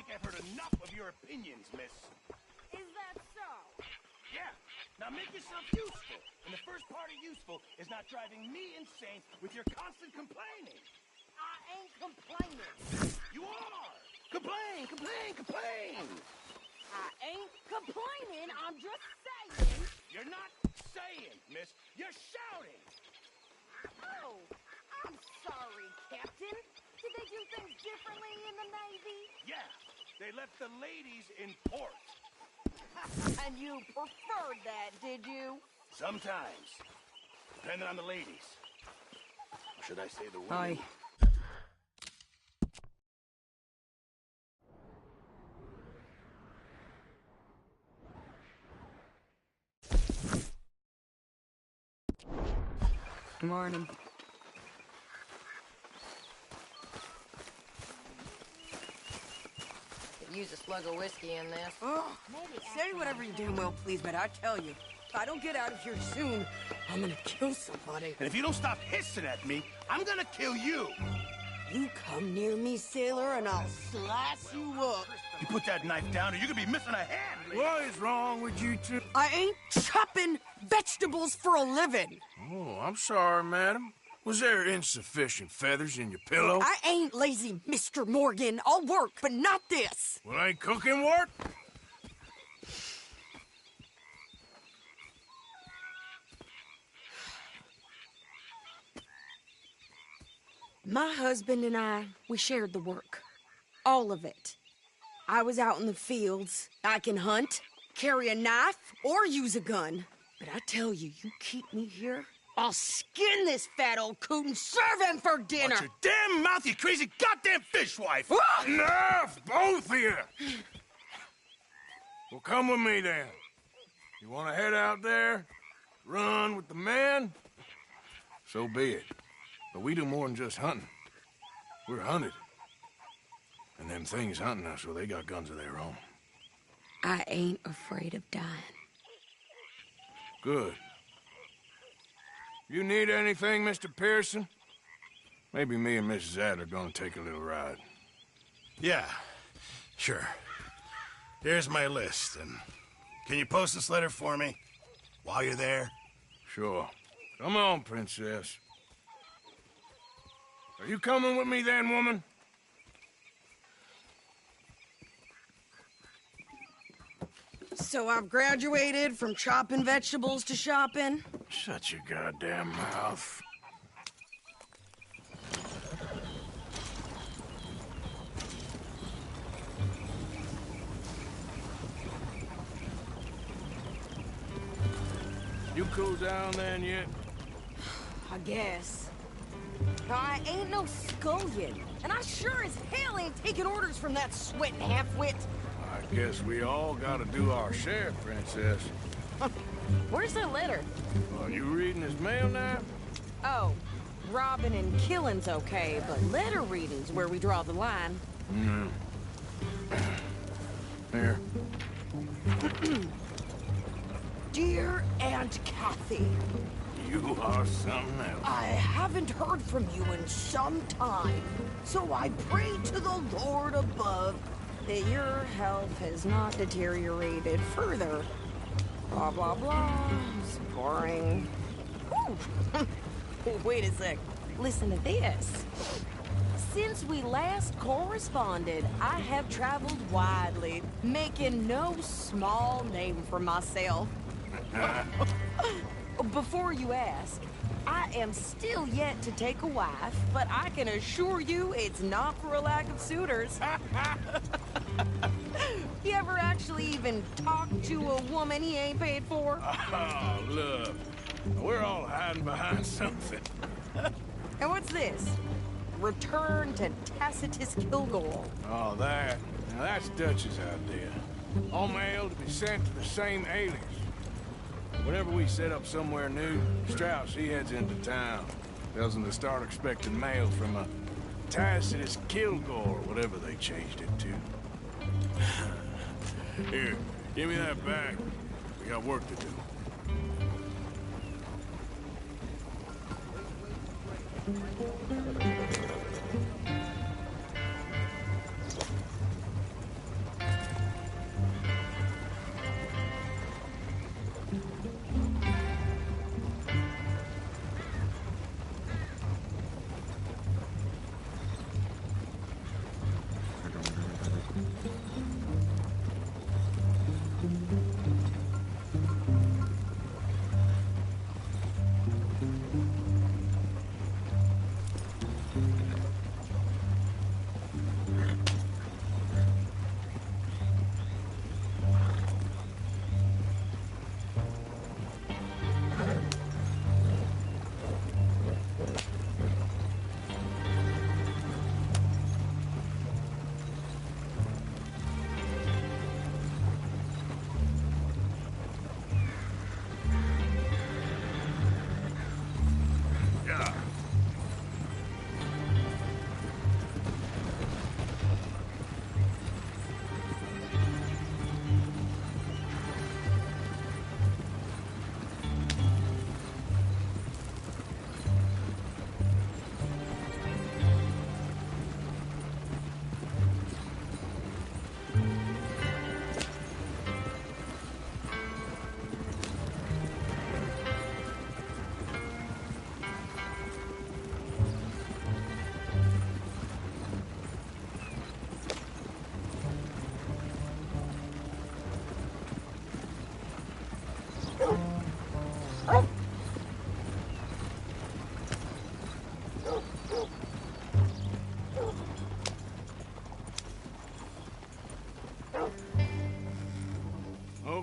think I've heard enough of your opinions, miss. Is that so? Yeah. Now make yourself useful. And the first part of useful is not driving me insane with your constant complaining. I ain't complaining. You are! Complain, complain, complain! I ain't complaining, I'm just saying. You're not saying, miss. You're shouting! Oh, I'm sorry, Captain. Did they do things differently in the Navy? Yeah, they left the ladies in port. And you preferred that, did you? Sometimes. Depending on the ladies. Or should I say the women? Hi. Good morning. Could use a slug of whiskey in this. Oh, say whatever you damn well please, but I tell you, if I don't get out of here soon, I'm gonna kill somebody. And if you don't stop hissing at me, I'm gonna kill you. You come near me, sailor, and I'll slice you up. You put that knife down or you're gonna be missing a hand. What is wrong with you two? I ain't chopping vegetables for a living. Oh, I'm sorry, madam. Was there insufficient feathers in your pillow? I ain't lazy, Mr. Morgan. I'll work, but not this. Well, ain't cooking work? My husband and I, we shared the work. All of it. I was out in the fields. I can hunt, carry a knife, or use a gun. But I tell you, you keep me here, I'll skin this fat old coot and serve him for dinner. Watch your damn mouth, you crazy goddamn fishwife! Enough, both of you! Well, come with me, then. You want to head out there, run with the men? So be it. But we do more than just hunting. We're hunted. And them things hunting us, well, they got guns of their own. I ain't afraid of dying. Good. You need anything, Mr. Pearson? Maybe me and Mrs. Adler gonna take a little ride. Yeah, sure. Here's my list, and can you post this letter for me while you're there? Sure. Come on, Princess. Are you coming with me then, woman? So I've graduated from chopping vegetables to shopping? Shut your goddamn mouth. You cool down then yet? I guess. I ain't no scullion, and I sure as hell ain't taking orders from that sweating half-wit. I guess we all gotta do our share, Princess. Where's the letter? Are you reading his mail now? Oh, robbing and killing's okay, but letter reading's where we draw the line. Here. Dear Aunt Kathy, You are something else. I haven't heard from you in some time, so I pray to the Lord above that your health has not deteriorated further. Blah, blah, blah. It's boring. Ooh. Wait a sec. Listen to this. Since we last corresponded, I have traveled widely, making no small name for myself. Before you ask, I am still yet to take a wife, but I can assure you it's not for a lack of suitors. You ever actually even talk to a woman he ain't paid for? Oh, look. We're all hiding behind something. And what's this? Return to Tacitus Kilgore. Oh, that. Now, that's Dutch's idea. All mail to be sent to the same alias. Whenever we set up somewhere new, Strauss, he heads into town. Tells them to start expecting mail from a Tacitus Kilgore, whatever they changed it to. Here, give me that back. We got work to do.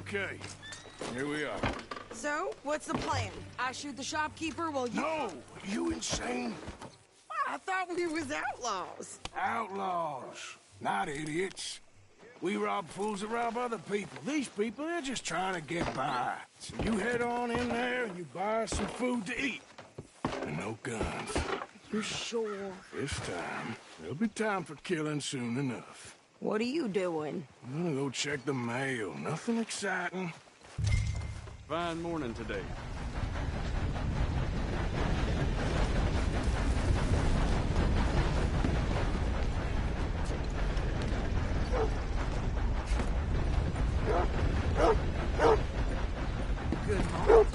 Okay, here we are. So, what's the plan? I shoot the shopkeeper while you... No! You insane? I thought we was outlaws. Outlaws, not idiots. We rob fools that rob other people. These people, they're just trying to get by. So you head on in there and you buy us some food to eat. And no guns. You sure? This time, there'll be time for killing soon enough. What are you doing? I'm gonna go check the mail. Nothing exciting. Fine morning today. Good morning.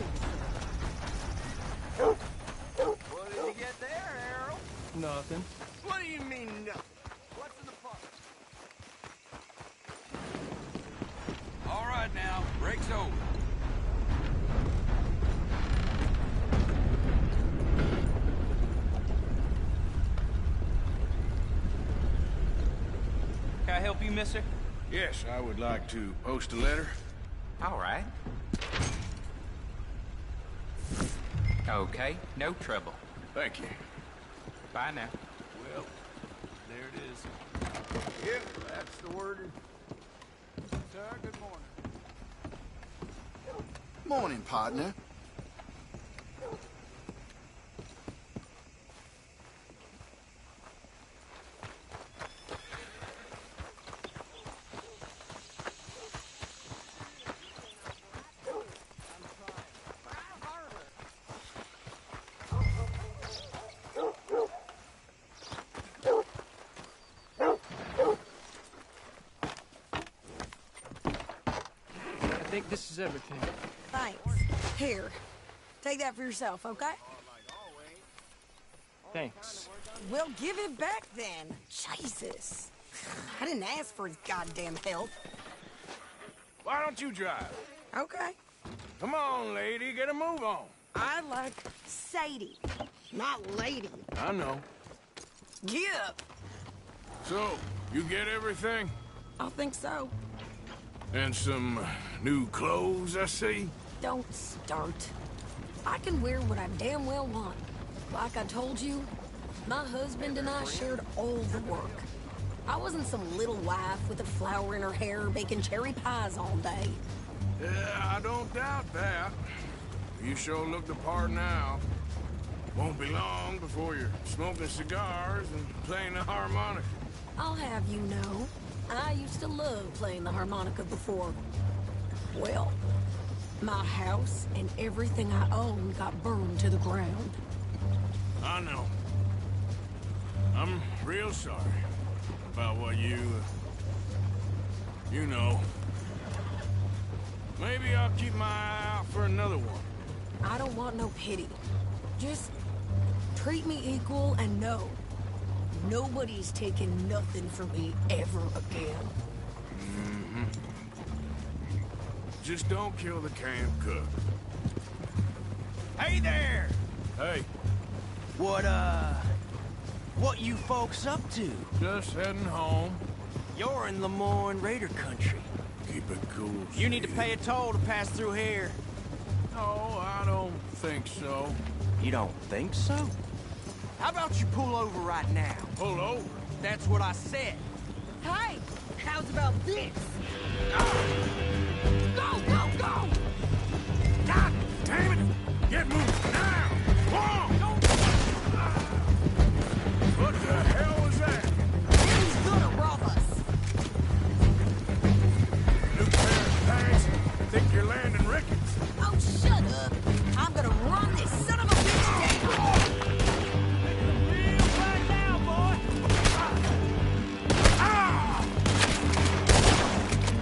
What did you get there, Harold? Nothing. What do you mean, no? What's in the pot? All right now, break's over. Can I help you, mister? Yes, I would like to post a letter. All right. Okay, no trouble. Thank you. Bye now. Well, there it is. Yep, that's the word. Sir, good morning. Morning, partner. I think this is everything. Thanks. Here. Take that for yourself, okay? Thanks. Well, give it back then. Jesus. I didn't ask for his goddamn help. Why don't you drive? Okay. Come on, lady, get a move on. I like Sadie, not lady. I know. Get up. So, you get everything? I think so. And some new clothes, I see? Don't start. I can wear what I damn well want. Like I told you, my husband and I shared all the work. I wasn't some little wife with a flower in her hair baking cherry pies all day. Yeah, I don't doubt that. You sure look the part now. Won't be long before you're smoking cigars and playing the harmonica. I'll have you know, I used to love playing the harmonica before. Well, my house and everything I owned got burned to the ground. I know. I'm real sorry about what you know. Maybe I'll keep my eye out for another one. I don't want no pity. Just treat me equal and know nobody's taking nothing from me ever again. Mm-hmm. Just don't kill the camp cook. Hey there! Hey, What you folks up to? just heading home. You're in Lemoyne Raider country. Keep it cool. You need to pay a toll to pass through here. No, I don't think so. You don't think so? How about you pull over right now? Pull over. That's what I said. Hey, how's about this? Go, go, go! God damn it! Get moving now! Whoa! What the hell was that? He's gonna rob us. New pair of pants? Think you're landing Ricketts? Oh, shut up. I'm gonna run this son of a bitch down. Real back now, boy!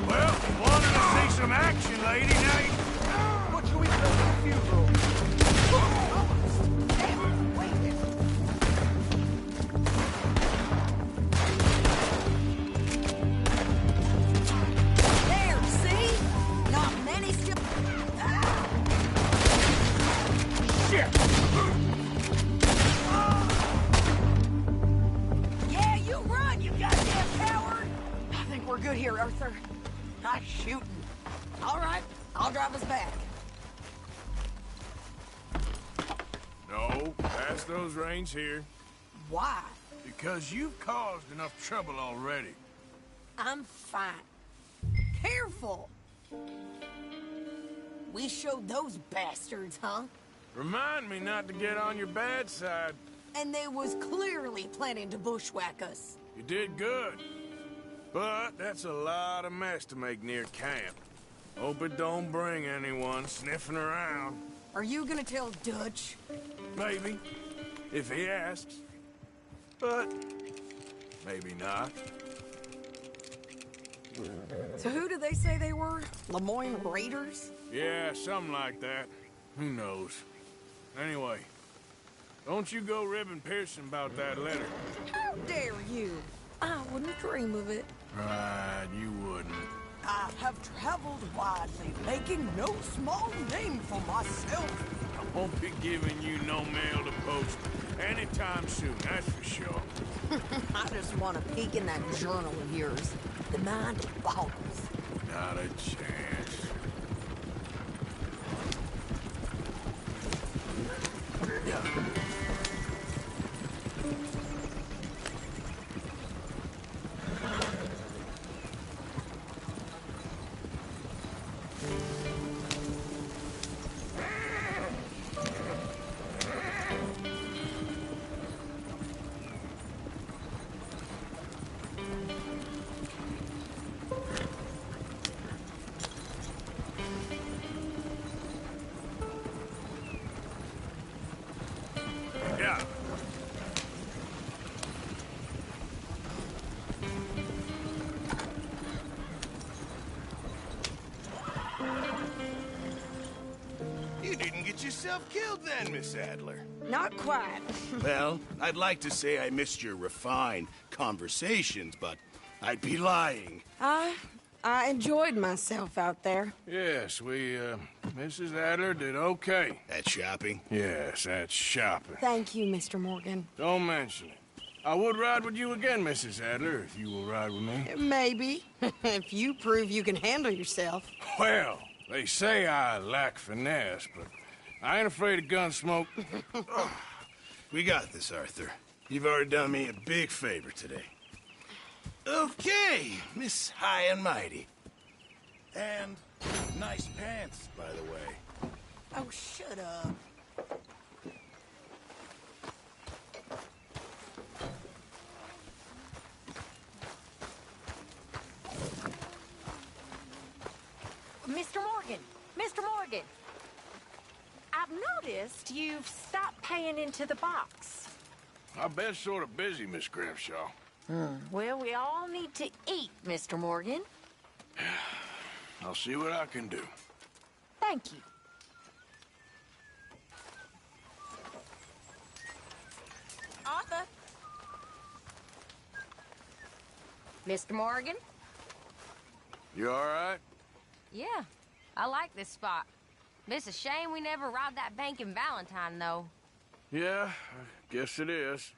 Well, wanted to see some action, lady. Now you... What should we play for the funeral? There, see? Not many still... Ah! Shit! Yeah, you run, you goddamn coward! I think we're good here, Arthur. Nice shooting. All right, I'll drive us back. No, pass those reins here. Why? Because you've caused enough trouble already. I'm fine. Careful! We showed those bastards, huh? Remind me not to get on your bad side. And they was clearly planning to bushwhack us. You did good. But that's a lot of mess to make near camp. Hope it don't bring anyone sniffing around. Are you gonna tell Dutch? Maybe, if he asks. But maybe not. So who do they say they were? Lemoyne Raiders? Yeah, something like that. Who knows? Anyway, don't you go ribbing Pearson about that letter. How dare you? I wouldn't dream of it. Right, you wouldn't. I have traveled widely, making no small name for myself. I won't be giving you no mail to post anytime soon, that's for sure. I just want to peek in that journal of yours. The mind boggles. Not a chance. Yeah. You didn't get yourself killed then, Miss Adler. Not quite. Well, I'd like to say I missed your refined conversations, but I'd be lying. I enjoyed myself out there. Yes, Mrs. Adler did okay. At shopping? Yes, that's shopping. Thank you, Mr. Morgan. Don't mention it. I would ride with you again, Mrs. Adler, if you will ride with me. Maybe. If you prove you can handle yourself. Well, they say I lack finesse, but I ain't afraid of gun smoke. We got this, Arthur. You've already done me a big favor today. Okay, Miss High and Mighty. And nice pants, by the way. Oh, shut up. Mr. Morgan! Mr. Morgan! I've noticed you've stopped paying into the box. I bet sort of busy, Miss Grimshaw. Well, we all need to eat, Mr. Morgan. I'll see what I can do. Thank you. Arthur? Mr. Morgan? You all right? Yeah, I like this spot. It's a shame we never robbed that bank in Valentine, though. Yeah, I guess it is.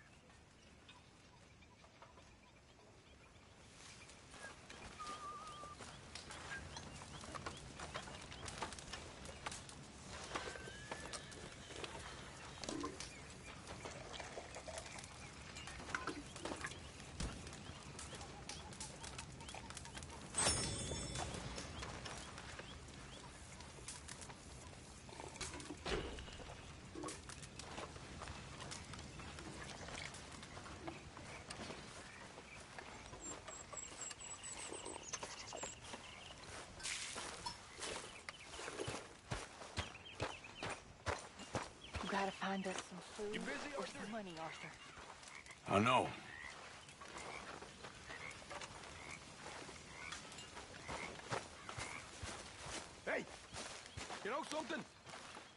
You gotta find us some food or some money, Arthur. I know. Hey, you know something?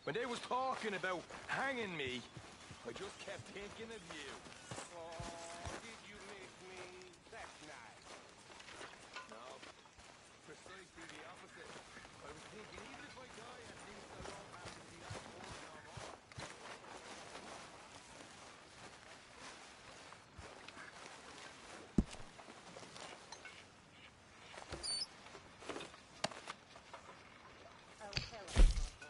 When they was talking about hanging me, I just kept thinking of you. Oh, did you miss me? That's nice. No, precisely the opposite. I was thinking, even if I die, at least I won't have to see that boy no more. Oh, hello, Arthur.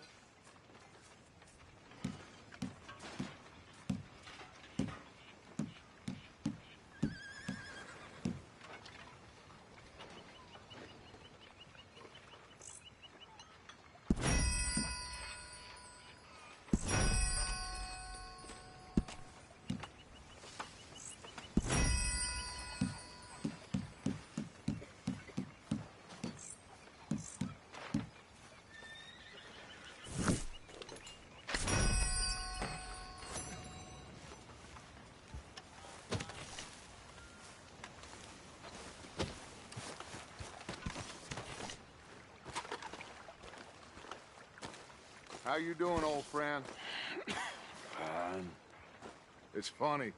How you doing, old friend? Fine. It's funny,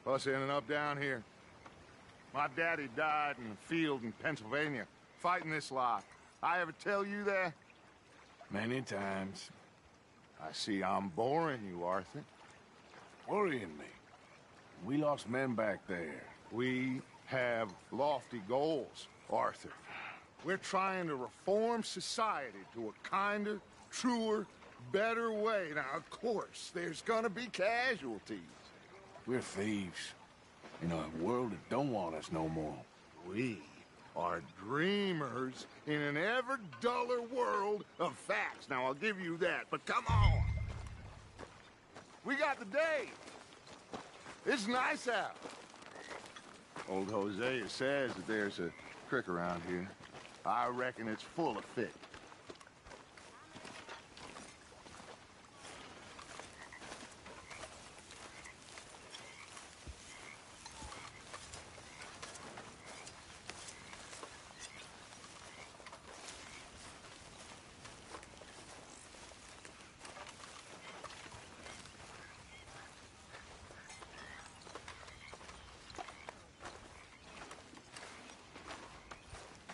us ending up down here. My daddy died in the field in Pennsylvania, fighting this lot. I ever tell you that? Many times. I see I'm boring you, Arthur. Worrying me. We lost men back there. We have lofty goals, Arthur. We're trying to reform society to a kinder, truer, better way. Now, of course, there's gonna be casualties. We're thieves. In a world that don't want us no more. We are dreamers in an ever duller world of facts. Now, I'll give you that, but come on. We got the day. It's nice out. Old Hosea says that there's a creek around here. I reckon it's full of fish.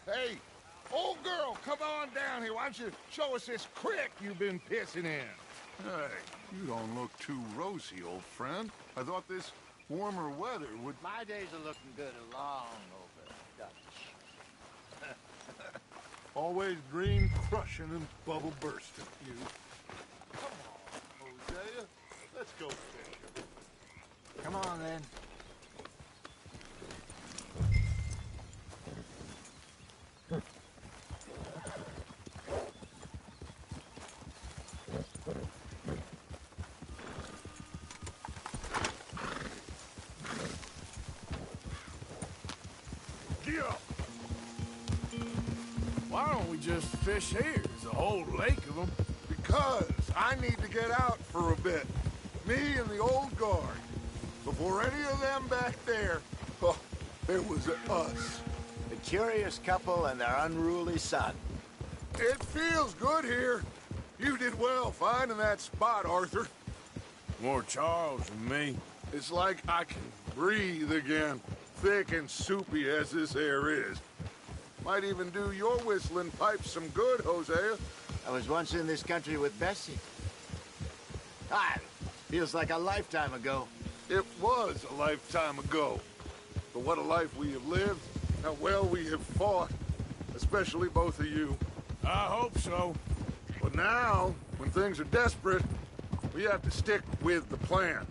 Hey, old girl, come on down here. Why don't you show us this creek you've been pissing in? Hey, you don't look too rosy, old friend. I thought this warmer weather would... My days are looking good along over, Dutch. Always dream crushing and bubble bursting, you. Come on, Hosea. Let's go fishing. Come on, then. Yeah. Why don't we just fish here? There's a whole lake of them. Because I need to get out for a bit. Me and the old guard. Before any of them back there, oh, it was us. The curious couple and their unruly son. It feels good here. You did well finding that spot, Arthur. More Charles than me. It's like I can breathe again, thick and soupy as this air is. Might even do your whistling pipes some good, Hosea. I was once in this country with Bessie. Ah, Feels like a lifetime ago. It was a lifetime ago. But what a life we have lived, how well we have fought. Especially both of you. I hope so. But now, when things are desperate, we have to stick with the plan.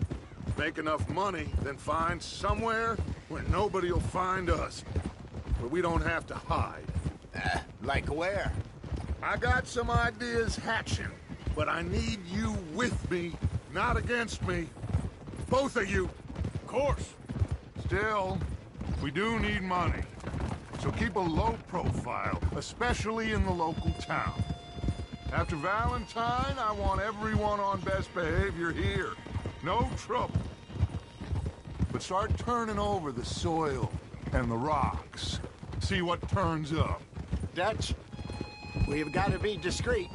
Make enough money, then find somewhere where nobody will find us. Where we don't have to hide. Like where? I got some ideas hatching, but I need you with me, not against me. Both of you. Of course. Still, we do need money. So keep a low profile, especially in the local town. After Valentine, I want everyone on best behavior here. No trouble. But start turning over the soil and the rocks. See what turns up. Dutch, we've got to be discreet.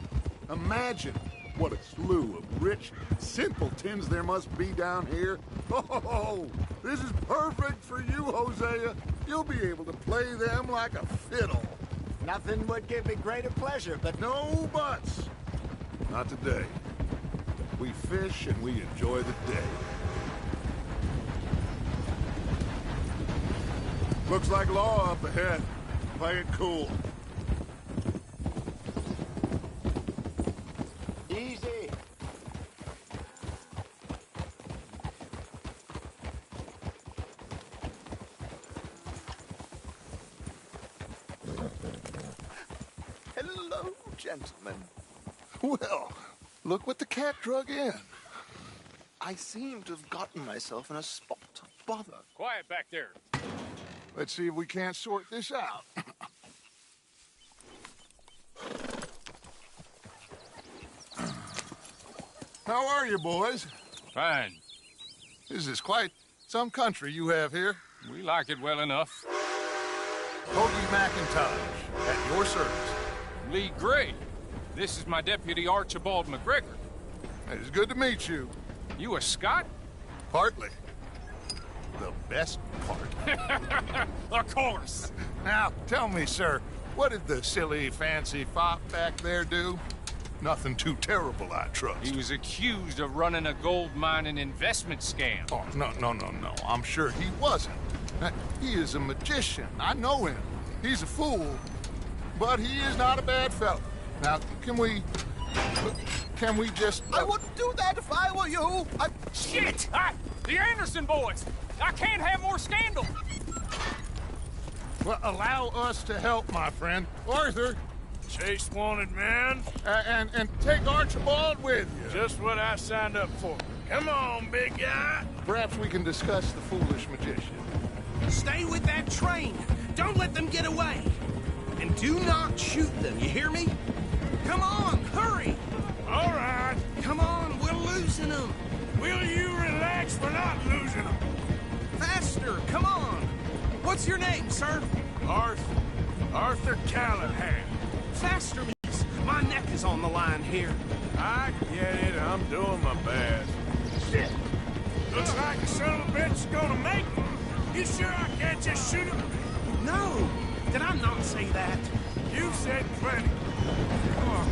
Imagine what a slew of rich simpletons there must be down here. Oh, this is perfect for you, Hosea. You'll be able to play them like a fiddle. Nothing would give me greater pleasure, but No buts. Not today. We fish and we enjoy the day. Looks like law up ahead. Play it cool. easy. Hello, gentlemen. Well, look what the cat drug in. I seem to have gotten myself in a spot of bother. Quiet back there. Let's see if we can't sort this out. How are you, boys? Fine. This is quite some country you have here. We like it well enough. Hoagie McIntosh, at your service. Lee Gray. This is my deputy Archibald McGregor. It's good to meet you. You a Scot? Partly. The best part. Of course. Now, tell me, sir, what did the silly, fancy fop back there do? Nothing too terrible, I trust. He was accused of running a gold mining investment scam. Oh, no. I'm sure he wasn't. He is a magician. I know him. He's a fool, but he is not a bad fellow. Now, can we just... I wouldn't do that if I were you. Shit! The Anderson boys! I can't have more scandal! Well, allow us to help, my friend. Arthur, Chase wanted man. and take Archibald with you. Just what I signed up for. Come on, big guy. Perhaps we can discuss the foolish magician. Stay with that train. Don't let them get away. And do not shoot them, you hear me? Come on, hurry! All right. Come on, we're losing them. Will you relax? We're not losing them. Faster, come on. What's your name, sir? Arthur Callahan. Faster, miss. My neck is on the line here. I get it. I'm doing my best. Shit. Looks like the son of a bitch is gonna make me. You sure I can't just shoot him? No. Did I not say that? You said plenty. Come on.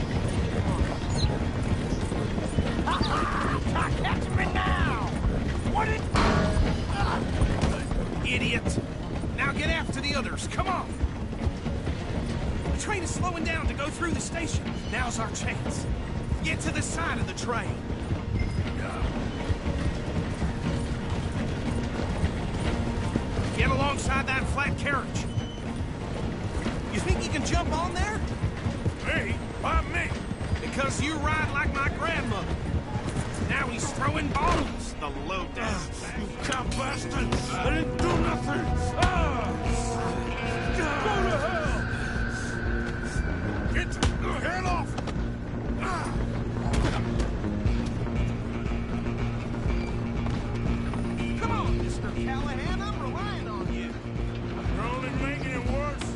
Catch me now! What it... Idiot! Now get after the others, come on! The train is slowing down to go through the station. Now's our chance. Get to the side of the train. Get alongside that flat carriage. You think you can jump on there? Me? Why me? Because you ride like my grandmother. Now he's throwing bombs, the low-down. You cop bastard! I didn't do nothing! Go to hell! Get your head off! Come on, Mr. Callahan, I'm relying on you. You're only making it worse.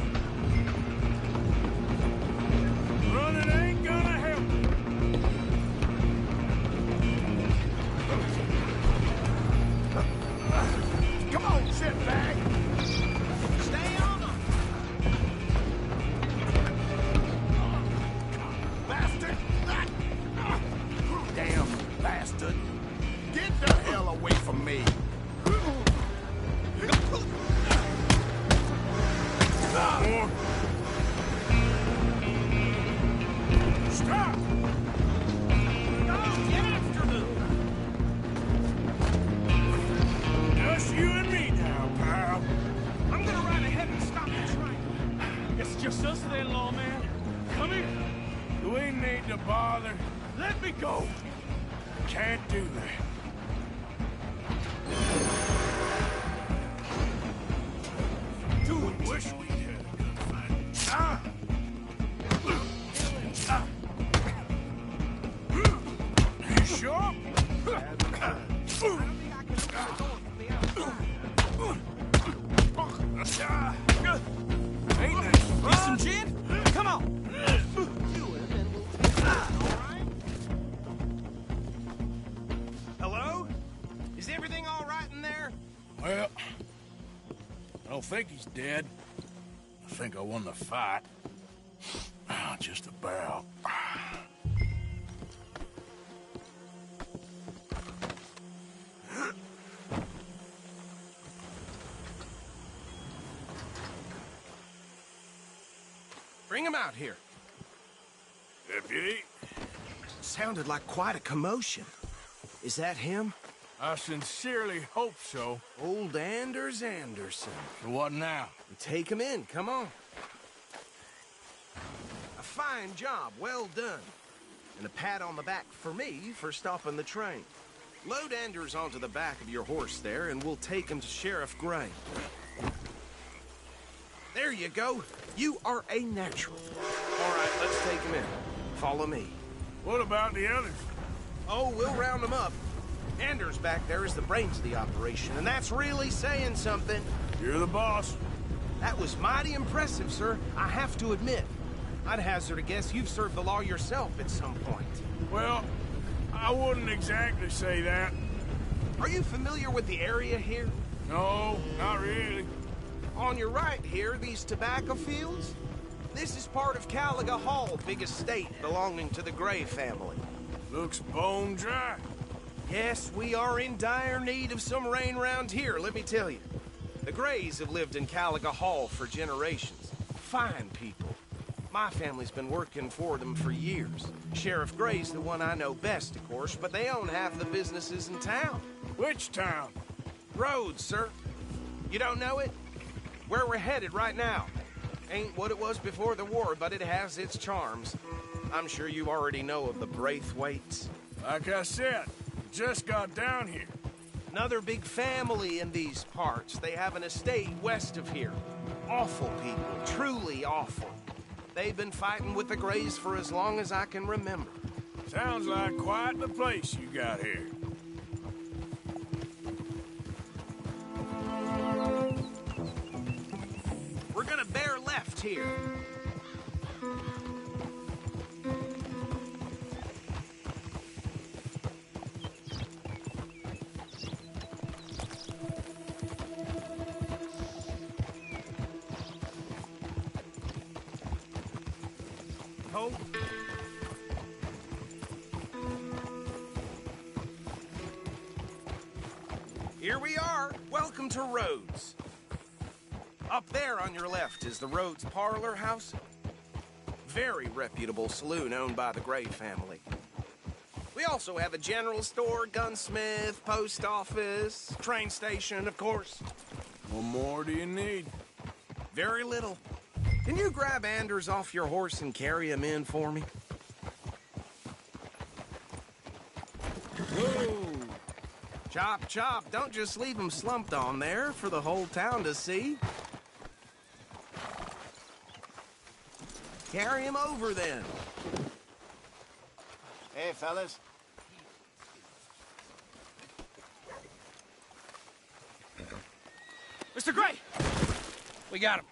Running ain't gonna help. Come on, shitbag! Stay on them. me. More. Stop! Go, get after them! Just you and me now, pal. I'm gonna ride ahead and stop the train. It's just us then, lawman. Come here. We need to bother. Let me go. Can't do that. Dude, wish we had a gunfight. Ah! You sure? Ain't that fun? Need some gin? Come on. Hello? Is everything all right in there? Well, I don't think he's dead. I think I won the fight. Just about. Bring him out here. Deputy, Sounded like quite a commotion. Is that him? I sincerely hope so. Old Anders Anderson. So what now? Take him in, come on. A fine job, well done. And a pat on the back for me for stopping the train. Load Anders onto the back of your horse there, and we'll take him to Sheriff Gray. There you go. You are a natural. All right, let's take him in. Follow me. What about the others? Oh, we'll round them up. Anders back there is the brains of the operation, and that's really saying something. You're the boss. That was mighty impressive, sir. I have to admit. I'd hazard a guess you've served the law yourself at some point. Well, I wouldn't exactly say that. Are you familiar with the area here? No, not really. On your right here, these tobacco fields? This is part of Caliga Hall, big estate belonging to the Gray family. Looks bone dry. Yes, we are in dire need of some rain round here, let me tell you. The Grays have lived in Caliga Hall for generations. Fine people. My family's been working for them for years. Sheriff Gray's the one I know best, of course, but they own half the businesses in town. Which town? Rhodes, sir. You don't know it? Where we're headed right now. Ain't what it was before the war, but it has its charms. I'm sure you already know of the Braithwaites. Like I said, just got down here. Another big family in these parts. They have an estate west of here. Awful people, truly awful. They've been fighting with the Grays for as long as I can remember. Sounds like quite the place you got here. We're gonna bear left here. Oh. Here we are. Welcome to Rhodes. Up there on your left is the Rhodes Parlor House. Very reputable saloon owned by the Gray family. We also have a general store, gunsmith, post office, train station, of course. What more do you need? Very little. Can you grab Anders off your horse and carry him in for me? Whoa! Chop, chop. Don't just leave him slumped on there for the whole town to see. Carry him over, then. Hey, fellas. Mr. Gray! We got him.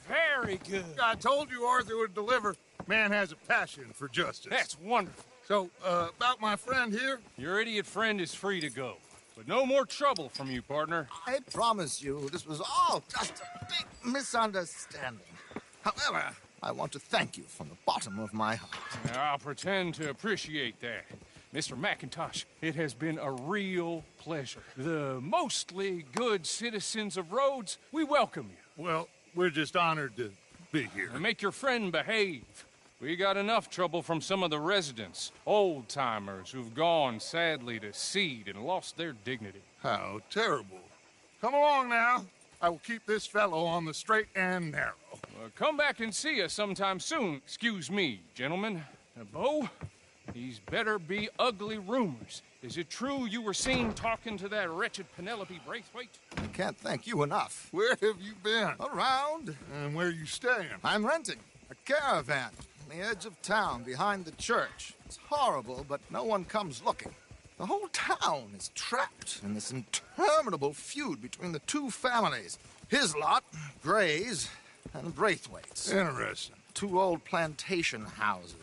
Very good. I told you Arthur would deliver. Man has a passion for justice. That's wonderful. So, about my friend here? Your idiot friend is free to go. But no more trouble from you, partner. I promise you, this was all just a big misunderstanding. However, I want to thank you from the bottom of my heart. I'll pretend to appreciate that. Mr. McIntosh, it has been a real pleasure. The mostly good citizens of Rhodes, we welcome you. Well, we're just honored to be here. And make your friend behave. We got enough trouble from some of the residents, old-timers who've gone, sadly, to seed and lost their dignity. How terrible. Come along now. I will keep this fellow on the straight and narrow. Come back and see us sometime soon. Excuse me, gentlemen. Bo, these better be ugly rumors. Is it true you were seen talking to that wretched Penelope Braithwaite? I can't thank you enough. Where have you been? Around. And where are you staying? I'm renting a caravan on the edge of town behind the church. It's horrible, but no one comes looking. The whole town is trapped in this interminable feud between the two families. His lot, Gray's, and Braithwaite's. Interesting. Two old plantation houses,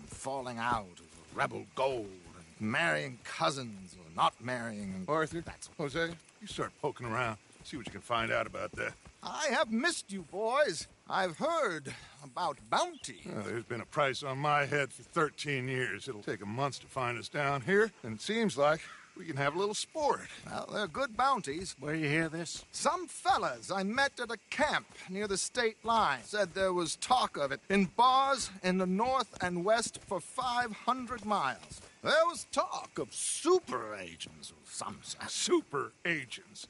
and falling out of rebel gold, and marrying cousins or not marrying. Arthur, Jose, you start poking around. See what you can find out about that. I have missed you, boys. I've heard about bounty. Well, there's been a price on my head for 13 years. It'll take a month to find us down here, and it seems like we can have a little sport. Well, they're good bounties. Where you hear this? Some fellas I met at a camp near the state line said there was talk of it in bars in the north and west for 500 miles. There was talk of super agents of some sort. Super agents?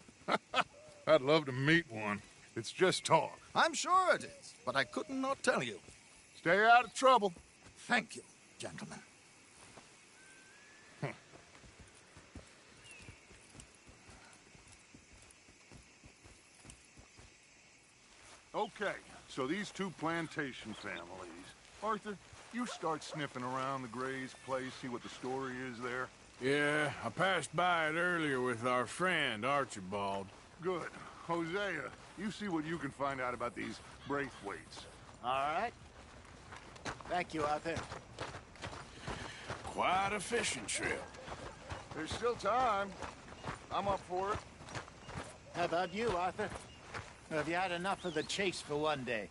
I'd love to meet one. It's just talk. I'm sure it is, but I couldn't not tell you. Stay out of trouble. Thank you, gentlemen. Okay, so these two plantation families. Arthur, you start sniffing around the Gray's place, see what the story is there. Yeah, I passed by it earlier with our friend, Archibald. Good. Hosea, you see what you can find out about these Braithwaites. All right. Thank you, Arthur. Quite a fishing trip. There's still time. I'm up for it. How about you, Arthur? Or have you had enough of the chase for one day?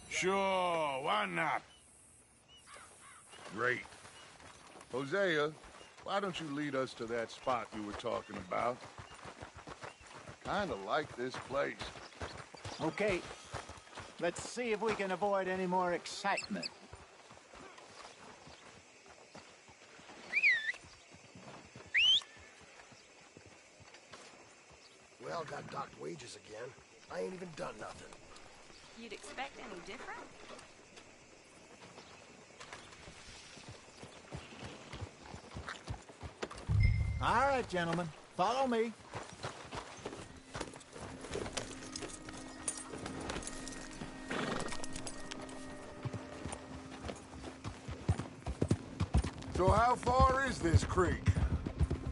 Sure, why not? Great. Hosea, why don't you lead us to that spot you were talking about? I kind of like this place. Okay. Let's see if we can avoid any more excitement. Well, got docked wages again. I ain't even done nothing. You'd expect any different? All right, gentlemen. Follow me. So how far is this creek?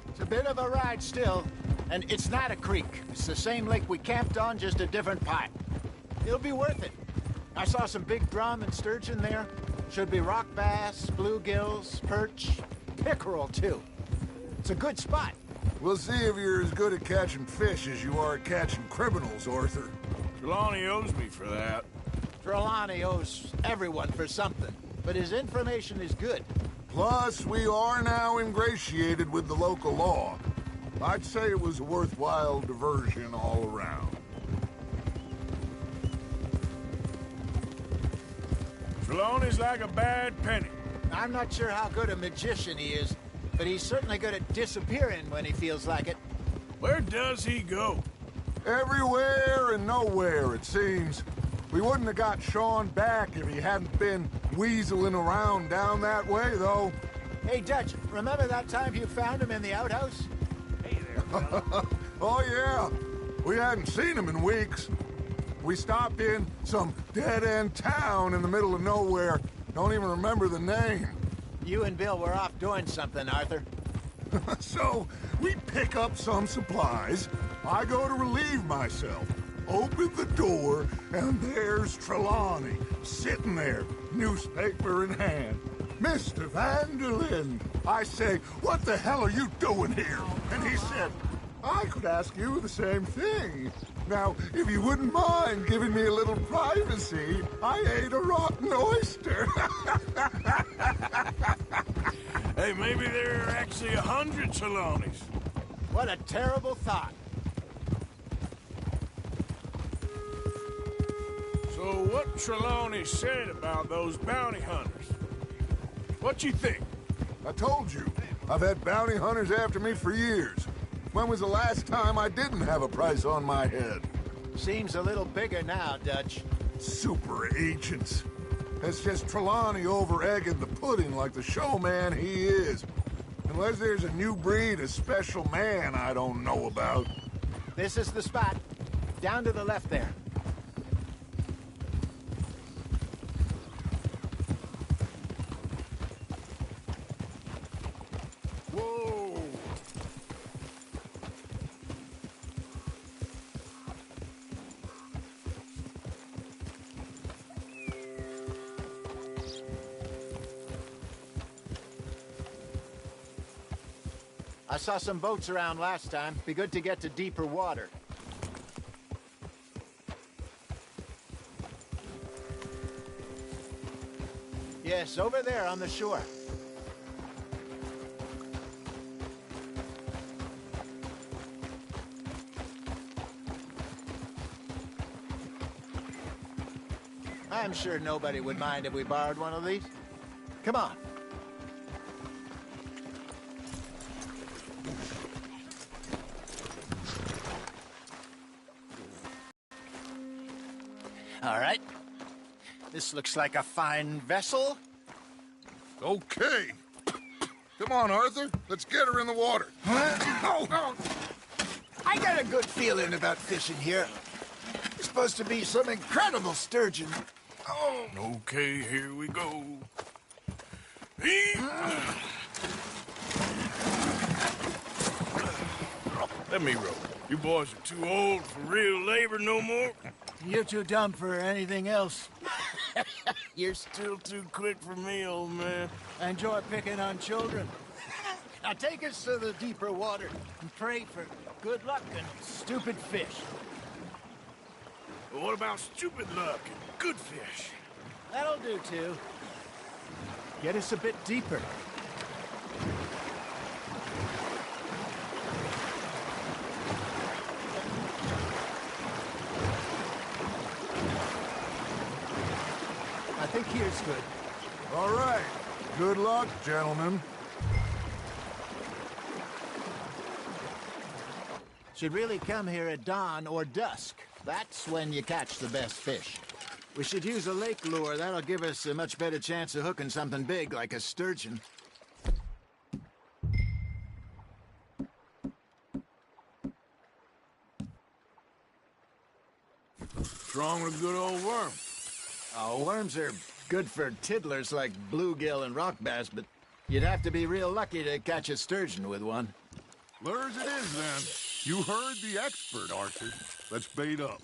It's a bit of a ride still, and it's not a creek. It's the same lake we camped on, just a different part. It'll be worth it. I saw some big drum and sturgeon there. Should be rock bass, bluegills, perch, pickerel, too. It's a good spot. We'll see if you're as good at catching fish as you are at catching criminals, Arthur. Trelawney owes me for that. Trelawney owes everyone for something, but his information is good. Plus, we are now ingratiated with the local law. I'd say it was a worthwhile diversion all around. Trelawney's like a bad penny. I'm not sure how good a magician he is, but he's certainly good at disappearing when he feels like it. Where does he go? Everywhere and nowhere, it seems. We wouldn't have got Sean back if he hadn't been weaseling around down that way, though. Hey, Dutch, remember that time you found him in the outhouse? Hey there, fella. Oh, yeah. We hadn't seen him in weeks. We stopped in some dead-end town in the middle of nowhere. Don't even remember the name. You and Bill were off doing something, Arthur. So, we pick up some supplies. I go to relieve myself. Open the door, and there's Trelawney, sitting there, newspaper in hand. Mr. Vanderlyn. I say, what the hell are you doing here? And he said, I could ask you the same thing. Now, if you wouldn't mind giving me a little privacy, I ate a rotten oyster. Hey, maybe there are actually 100 Trelawneys. What a terrible thought. So what Trelawney said about those bounty hunters? What you think? I told you, I've had bounty hunters after me for years. When was the last time I didn't have a price on my head? Seems a little bigger now, Dutch. Super agents. That's just Trelawney over-egging the pudding like the showman he is. Unless there's a new breed of special man I don't know about. This is the spot. Down to the left there. Whoa! I saw some boats around last time. Be good to get to deeper water. Yes, over there on the shore. I'm sure nobody would mind if we borrowed one of these. Come on. All right. This looks like a fine vessel. Okay. Come on, Arthur. Let's get her in the water. Oh. I got a good feeling about fishing here. It's supposed to be some incredible sturgeon. Oh. Okay, here we go. Let me row. You boys are too old for real labor no more. You're too dumb for anything else. You're still too quick for me, old man. I enjoy picking on children. Now take us to the deeper water and pray for good luck and stupid fish. But what about stupid luck and good fish? That'll do, too. Get us a bit deeper. I think here's good. All right. Good luck, gentlemen. Should really come here at dawn or dusk. That's when you catch the best fish. We should use a lake lure. That'll give us a much better chance of hooking something big like a sturgeon. What's wrong with a good old worm? Oh, worms are good for tiddlers like bluegill and rock bass, but you'd have to be real lucky to catch a sturgeon with one. Lures it is, then. You heard the expert, Arthur. Let's bait up.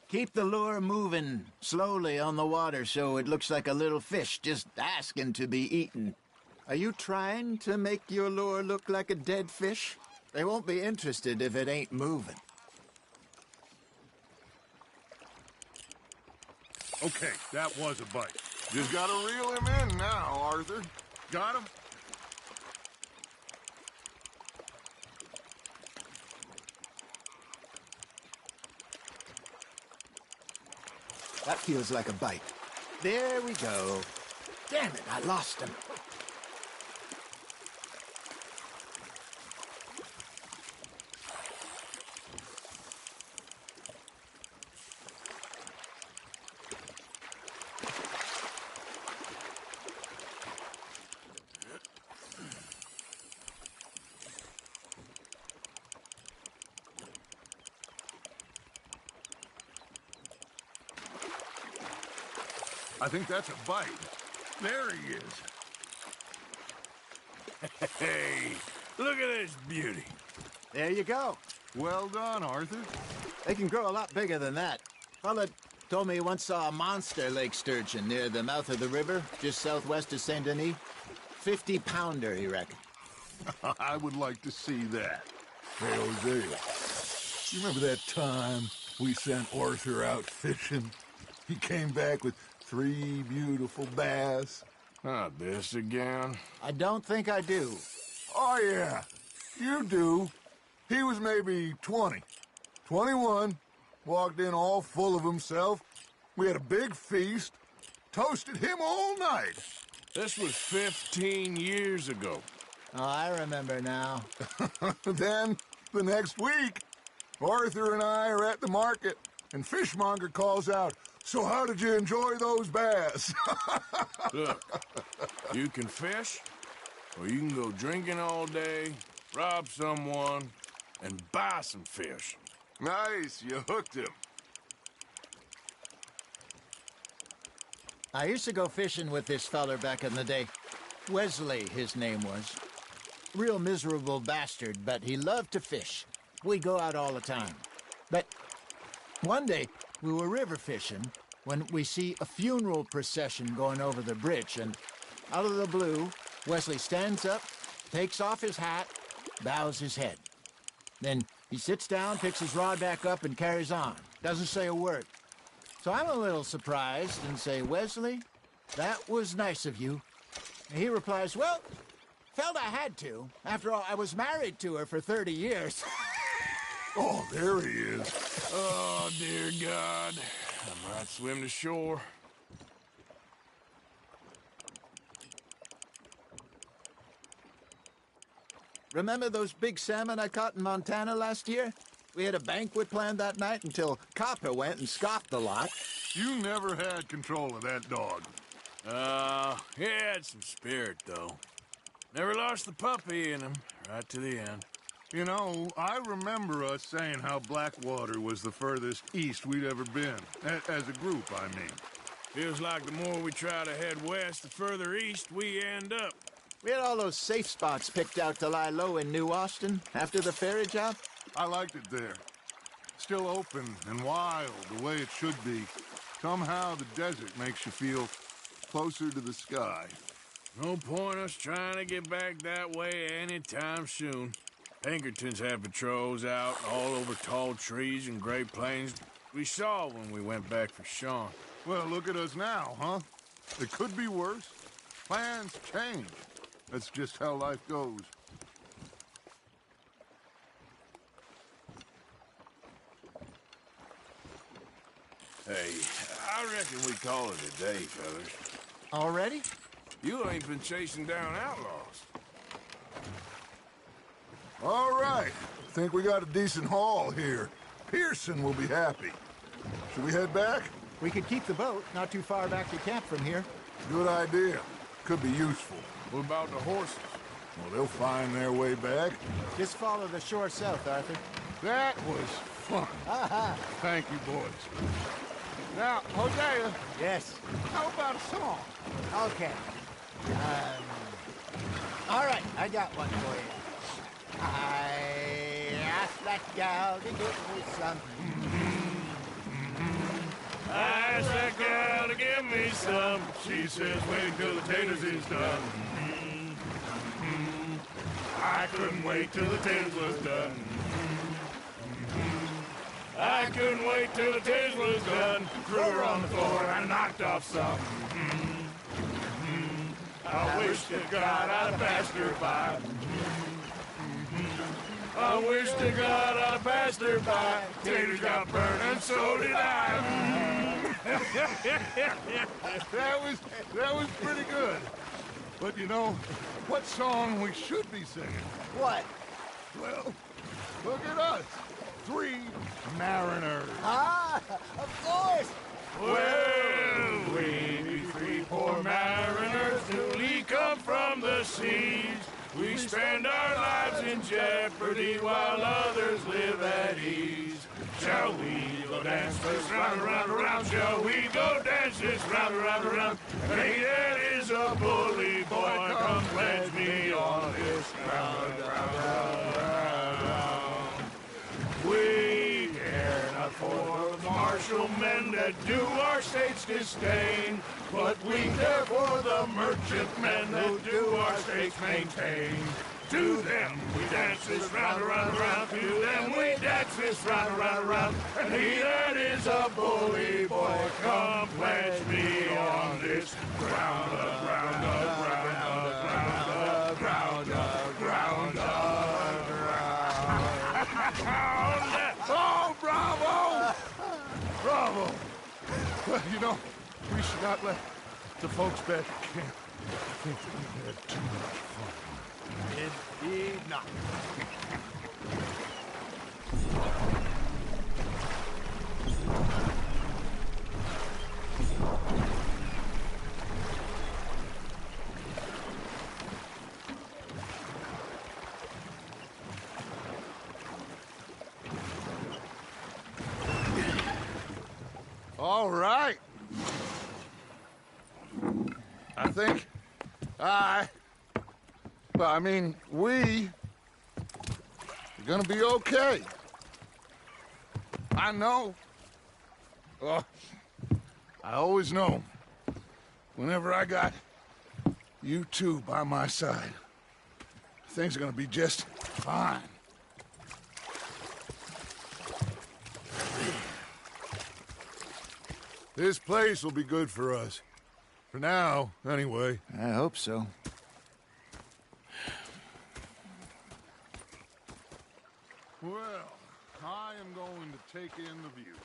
Keep the lure moving slowly on the water so it looks like a little fish just asking to be eaten. Are you trying to make your lure look like a dead fish? They won't be interested if it ain't moving. Okay, that was a bite. Just gotta reel him in now, Arthur. Got him? That feels like a bite. There we go. Damn it, I lost him. I think that's a bite. There he is. Hey, look at this beauty. There you go. Well done, Arthur. They can grow a lot bigger than that. Fella told me he once saw a monster lake sturgeon near the mouth of the river, just southwest of Saint Denis. 50-pounder, he reckoned. I would like to see that. Hey, Hosea, you remember that time we sent Arthur out fishing? He came back with 3 beautiful bass. Not this again. I don't think I do. Oh, yeah, you do. He was maybe 20, 21, walked in all full of himself. We had a big feast, toasted him all night. This was 15 years ago. Oh, I remember now. Then, the next week, Arthur and I are at the market, and Fishmonger calls out, "So how did you enjoy those bass?" Look, you can fish, or you can go drinking all day, rob someone, and buy some fish. Nice, you hooked him. I used to go fishing with this feller back in the day. Wesley, his name was. Real miserable bastard, but he loved to fish. We'd go out all the time. But one day, we were river fishing when we see a funeral procession going over the bridge, and out of the blue, Wesley stands up, takes off his hat, bows his head. Then he sits down, picks his rod back up, and carries on. Doesn't say a word. So I'm a little surprised and say, "Wesley, that was nice of you." And he replies, "Well, felt I had to. After all, I was married to her for 30 years. Oh, there he is. Oh, dear God. I might swim to shore. Remember those big salmon I caught in Montana last year? We had a banquet planned that night until Copper went and scoffed the lot. You never had control of that dog. He had some spirit, though. Never lost the puppy in him, right to the end. You know, I remember us saying how Blackwater was the furthest east we'd ever been. As a group, I mean. Feels like the more we try to head west, the further east we end up. We had all those safe spots picked out to lie low in New Austin after the ferry job. I liked it there. Still open and wild, the way it should be. Somehow the desert makes you feel closer to the sky. No point us trying to get back that way anytime soon. Pinkertons have patrols out all over tall trees and Great Plains. We saw when we went back for Sean. Well, look at us now, huh? It could be worse. Plans change. That's just how life goes. Hey, I reckon we call it a day, fellas. Already? You ain't been chasing down outlaws. All right. Think we got a decent haul here. Pearson will be happy. Should we head back? We could keep the boat not too far back to camp from here. Good idea. Could be useful. What about the horses? Well, they'll find their way back. Just follow the shore south, Arthur. That was fun. Thank you, boys. Now, Hosea. Yes. How about a song? Okay. All right, I got one for you. I asked that gal to give me some. I asked that girl to give me some. She says, wait till the taters is done. I couldn't wait till the taters was done. I couldn't wait till the taters was done. Threw her on the floor and knocked off some. I wish to God I'd passed her by. I wish to God I'd passed her by. Taters got burned and so did I. That was pretty good. But you know, what song we should be singing? What? Well, look at us. 3 mariners. Ah, of course. Well, we be 3 poor mariners newly come from the seas. We spend our lives in jeopardy while others live at ease. Shall we go dance this round, around, around? Shall we go dance this round, around, around? Hey, that is a bully boy. Come pledge me on this round, round, round, round. We care not for the martial men that do our states disdain, but we care for the merchantmen who do our states maintain. To them we dance this round, around, around. To them we dance this round, around, around. And he that is a bully boy, come pledge me on this ground, ground, ground, ground, ground, ground, ground. Oh, bravo! Bravo! Well, you know, we should not let the folks back at camp think that we've had too much fun. Indeed not. All right. I think we are gonna be okay. I know. Oh, I always know. Whenever I got you two by my side, things are gonna be just fine. This place will be good for us. For now, anyway. I hope so. Well, I am going to take in the view.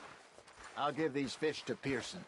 I'll give these fish to Pearson.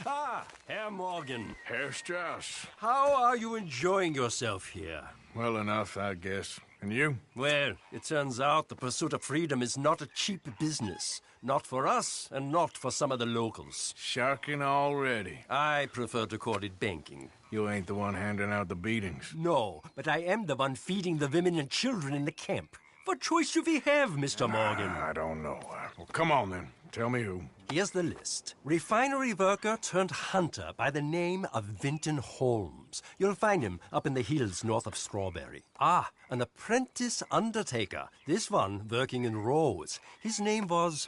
Ah, Herr Morgan. Herr Strauss. How are you enjoying yourself here? Well enough, I guess. And you? Well, it turns out the pursuit of freedom is not a cheap business. Not for us, and not for some of the locals. Sharking already. I prefer to call it banking. You ain't the one handing out the beatings. No, but I am the one feeding the women and children in the camp. What choice do we have, Mr. Morgan? I don't know. Well, come on, then. Tell me who. Here's the list. Refinery worker turned hunter by the name of Vinton Holmes. You'll find him up in the hills north of Strawberry. Ah, an apprentice undertaker. This one working in Rose. His name was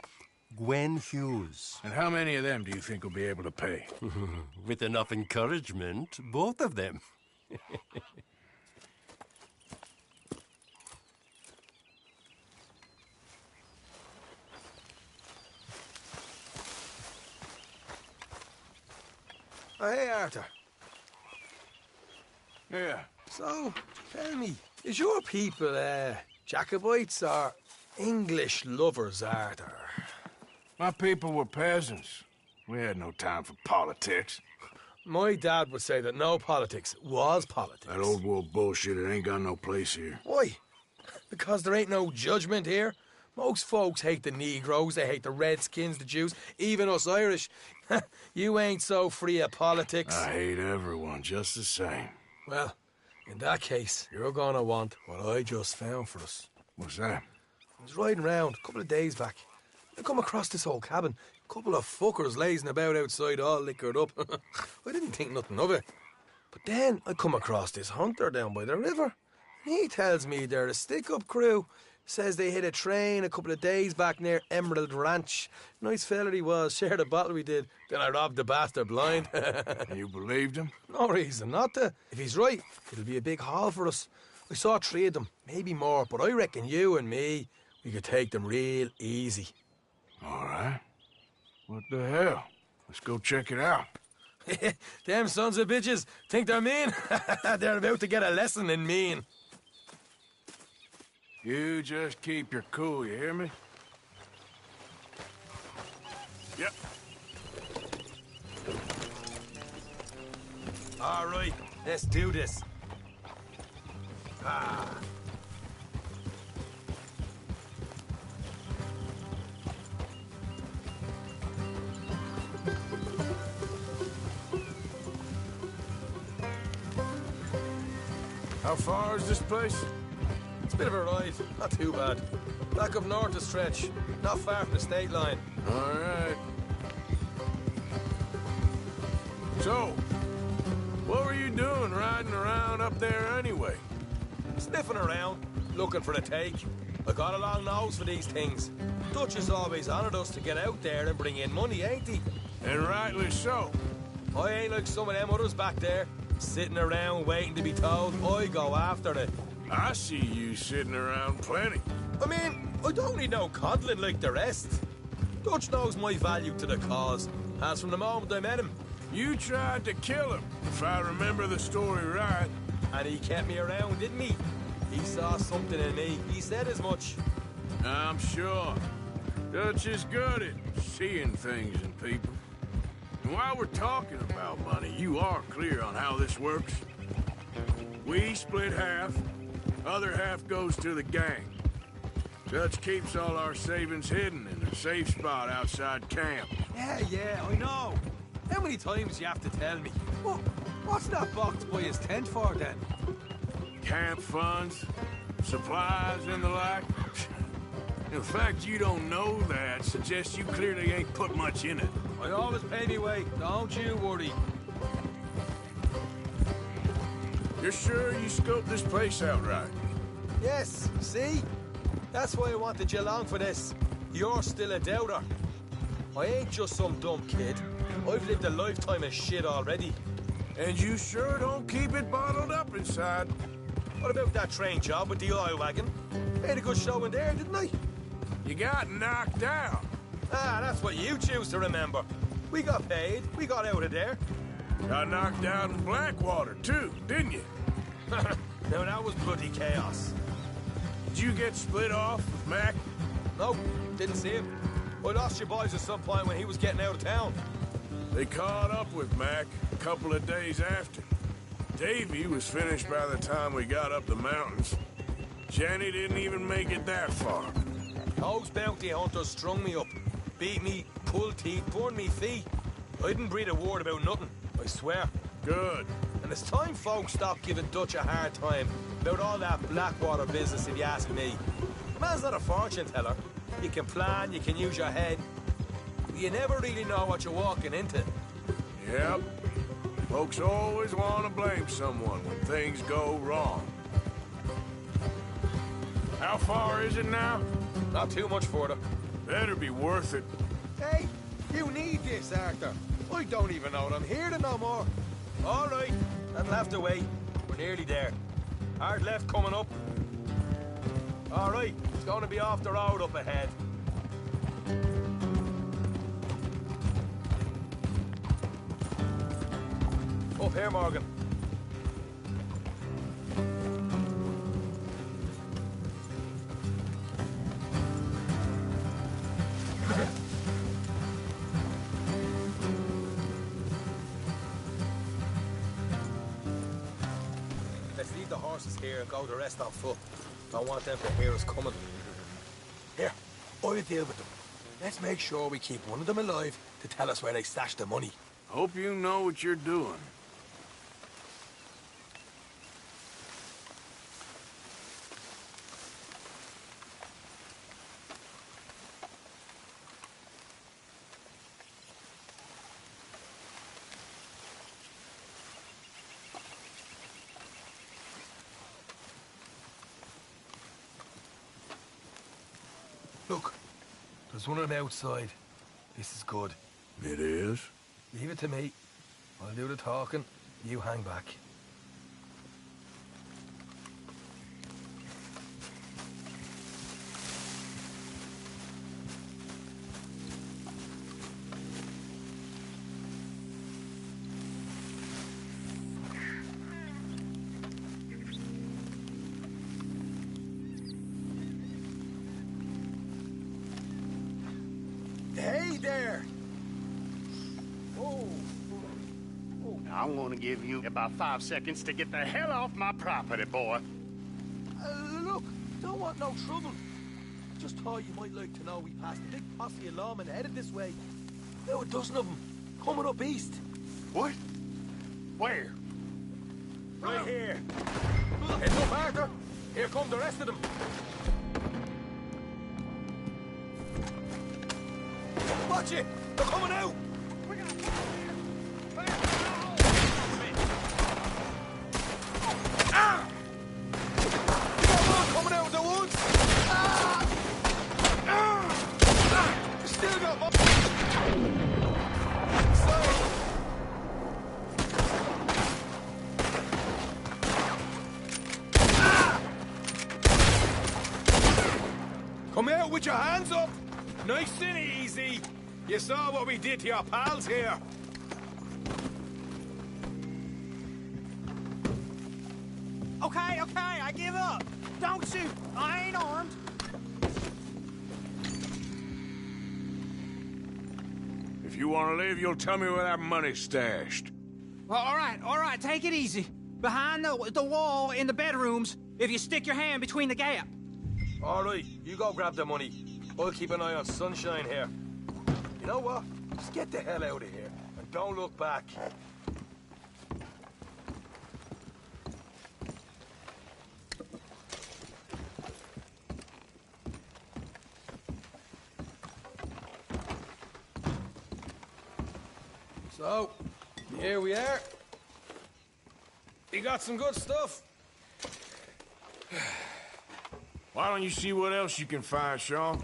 Gwen Hughes. And how many of them do you think will be able to pay? With enough encouragement, both of them. Oh, hey, Arthur. Yeah. So, tell me, is your people, Jacobites or English lovers, Arthur? My people were peasants. We had no time for politics. My dad would say that no politics was politics. That old world bullshit, it ain't got no place here. Why? Because there ain't no judgment here. Most folks hate the Negroes, they hate the Redskins, the Jews, even us Irish. You ain't so free of politics. I hate everyone just the same. Well, In that case, you're gonna want what I just found for us. What's that? I was riding around a couple of days back. I come across this old cabin. A couple of fuckers lazing about outside all liquored up. I didn't think nothing of it. But then I come across this hunter down by the river. He tells me they're a stick-up crew. Says they hit a train a couple of days back near Emerald Ranch. Nice fella he was, shared a bottle we did. Then I robbed the bastard blind. You believed him? No reason not to. If he's right, it'll be a big haul for us. I saw 3 of them, maybe more, but I reckon you and me, we could take them real easy. All right. What the hell? Let's go check it out. Them sons of bitches think they're mean. They're about to get a lesson in mean. You just keep your cool, you hear me? Yep. All right, let's do this. Ah. How far is this place? It's a bit of a ride, not too bad. Back up north a stretch, not far from the state line. All right. So, what were you doing riding around up there anyway? Sniffing around, looking for the take. I got a long nose for these things. Dutch has always honoured us to get out there and bring in money, ain't he? And rightly so. I ain't like some of them others back there, sitting around waiting to be told. I go after it. I see you sitting around plenty. I mean, I don't need no coddling like the rest. Dutch knows my value to the cause, as from the moment I met him. You tried to kill him, if I remember the story right. And he kept me around, didn't he? He saw something in me. He said as much. I'm sure. Dutch is good at seeing things in people. And while we're talking about money, you are clear on how this works? We split half. Other half goes to the gang. Dutch keeps all our savings hidden in a safe spot outside camp. Yeah, I know. How many times you have to tell me? What's that box by his tent for, then? Camp funds, supplies, and the like. The fact you don't know that suggests you clearly ain't put much in it. I always pay me way. Don't you worry. You're sure you scoped this place out right? Yes, see? That's why I wanted you along for this. You're still a doubter. I ain't just some dumb kid. I've lived a lifetime of shit already. And you sure don't keep it bottled up inside. What about that train job with the oil wagon? Made a good show in there, didn't I? You got knocked out. Ah, that's what you choose to remember. We got paid. We got out of there. Got knocked out in Blackwater, too, didn't you? Now, that was bloody chaos. Did you get split off with Mac? Nope, didn't see him. I lost your boys at some point when he was getting out of town. They caught up with Mac a couple of days after. Davy was finished by the time we got up the mountains. Jenny didn't even make it that far. Those bounty hunters strung me up, beat me, pulled teeth, burned me feet. I didn't breathe a word about nothing, I swear. Good. And it's time folks stopped giving Dutch a hard time about all that Blackwater business, if you ask me. The man's not a fortune teller. You can plan, you can use your head. But you never really know what you're walking into. Yep. Folks always want to blame someone when things go wrong. How far is it now? Not too much further. Better be worth it. Hey, you need this, Arthur. I don't even know that I'm here to no more. All right, that'll have to wait. We're nearly there. Hard left coming up. All right, it's going to be off the road up ahead. Up here, Morgan. Let's leave the horses here and go the rest on foot. Don't want them to hear us coming. Here, I'll deal with them. Let's make sure we keep one of them alive to tell us where they stashed the money. Hope you know what you're doing. Look, there's one of them outside. This is good. It is? Leave it to me. I'll do the talking. You hang back. Hey there! I'm gonna give you about 5 seconds to get the hell off my property, boy. Look, don't want no trouble. Just thought you might like to know we passed a big posse of lawmen headed this way. About a dozen of them, coming up east. What? Where? Right here. Heads up, Arthur. Here come the rest of them. Watch it! They're coming out! Ah! You got one coming out of the woods! Ah! Ah! You still got one! Ah! Come out with your hands up! Nice and easy! You saw what we did to your pals here. Okay, I give up. Don't shoot. I ain't armed. If you want to leave, you'll tell me where that money's stashed. Well, all right, take it easy. Behind the wall in the bedrooms, if you stick your hand between the gap. All right, you go grab the money. I'll keep an eye on Sunshine here. You know what? Just get the hell out of here, and don't look back. So, here we are. You got some good stuff. Why don't you see what else you can find, Sean?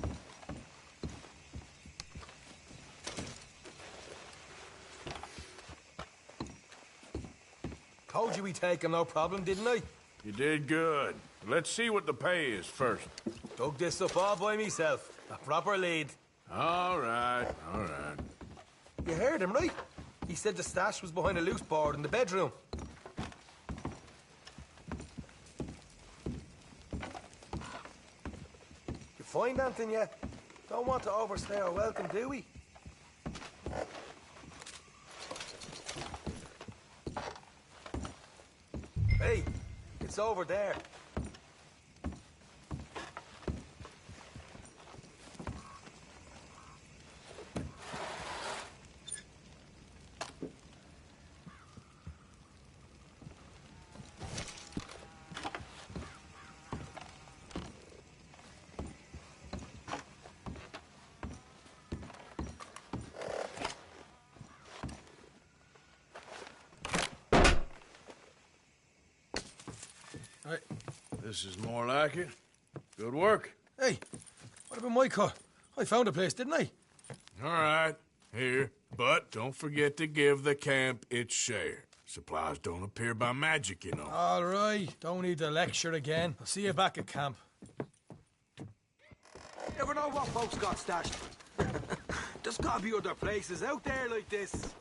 Told you we'd take him, no problem, didn't I? You did good. Let's see what the pay is first. Dug this up all by myself. A proper lead. All right, all right. You heard him, right? He said the stash was behind a loose board in the bedroom. You find anything yet? Don't want to overstay our welcome, do we? Hey, it's over there. Right. This is more like it. Good work. Hey, what about my car? I found a place, didn't I? All right, here. But don't forget to give the camp its share. Supplies don't appear by magic, you know. All right, don't need to lecture again. I'll see you back at camp. Never know what folks got stashed. There's gotta be other places out there like this.